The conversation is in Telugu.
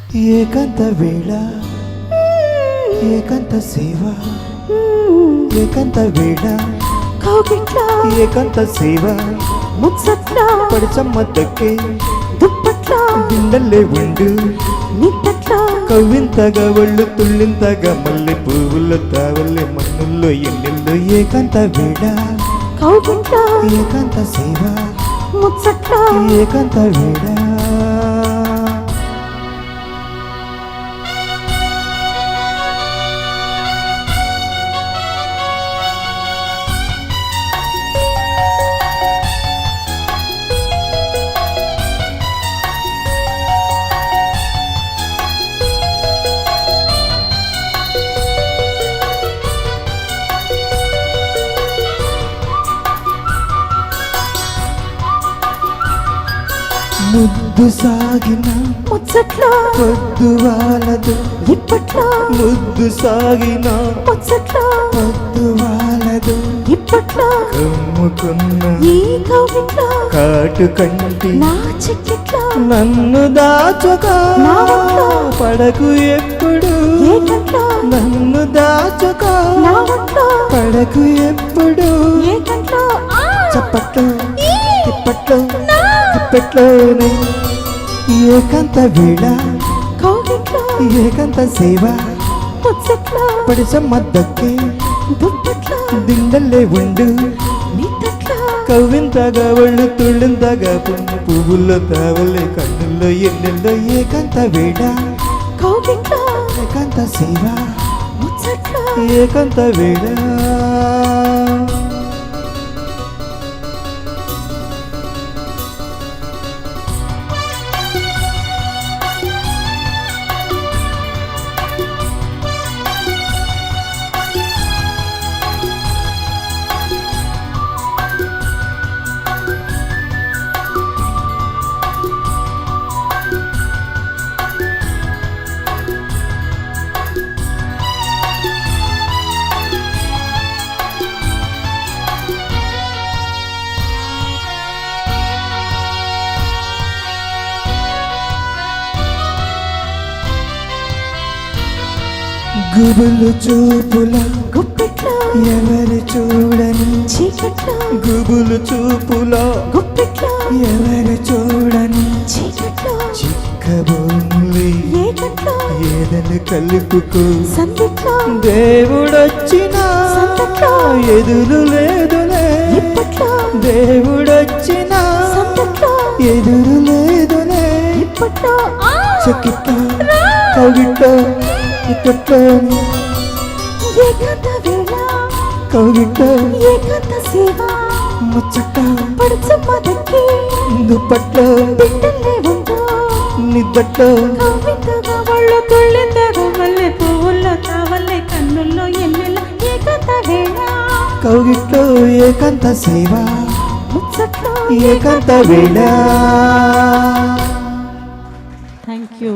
ఏకాంత వేళ ఏకాంత సేవ ఏకాంత వేళ కౌగిట్లా ఏకాంత సేవ ముచ్చట్లా పడిచమ్మ దక్కే దుప్పట్లా దిండల్లే ఉండు నిద్దట్లా కవ్వింతగా ఒళ్ళు తుళ్ళింతగా మల్లె పువ్వుల్లో తావల్లే మన్నుల్లో ఎన్నెల్లో ఏకాంత వేళ కౌగిట్లా ఏకాంత సేవ ముచ్చట్లా ఏకాంత వేళ ముద్దు సాగిన ముచ్చట్లా పొద్దు వాలదు ఇప్పట్లా ముద్దు సాగిన ముచ్చట్లా పొద్దు వాలదు ఇప్పట్లా కమ్ముకున్న ఈ కౌగిట్లా కాటు కంటి నా చెక్కిట్లా నన్ను దాచుగా నా ఒంట్లో పడకు ఎప్పుడు ఏకంట్లా నన్ను దాచుగా నా ఒంట్లో పడకు ఎప్పుడు ఏకంట్లో చప్పట్లో తిప్పట్లో తిప్పట్లోనే ఏకాంత వేళ కౌగిట్లా ఏకాంత సేవ ముచ్చట్లా పడిసమ్మ దక్కే దుప్పట్లా దిండల్లే ఉండు నిద్దట్లా కవ్వింతగా ఒళ్ళు తుళ్ళింతగా పువ్వుల్లో తావల్లే కన్నుల్లో ఎన్నెల్లో ఏకాంత వేళ కౌగిట్లా ఏకాంత సేవ ముచ్చట్లా ఏకాంత వేళ గుబులు చూపుల గుప్పిట్లా ఎవరు చూడని చీకట్లా గుబులు చూపుల గుప్పిట్లా ఎవరు చూడని చీకట్లా చిక్కబోన్లే ఏకంట్లా ఏదలు కలుపుకో సందిట్లా దేవుడొచ్చినా సందట్లో ఎదురు లేదులే ఇప్పట్లా దేవుడొచ్చినా సందట్లో ఎదురు లేదులే ఇప్పట్లో చెక్కిట్లో కవిట్లో ఇప్పట్లో ఏకాంత వేళ కవిట్లో ఏకాంత సేవ ముచ్చట పడుచమ్మ దక్కి దుప్పట్లో బిడ్డల్లే ఉందో నిద్దట్లో కవ్వింతగా ఒళ్ళు తుళ్ళింతగా మల్లె పువ్వుల్లో తావల్లే కన్నుల్లో ఎన్నెల ఏకాంత వేళ కవిట్లో ఏకాంత సేవ ముచ్చట్లో ఏకాంత వేళ థ్యాంక్ యూ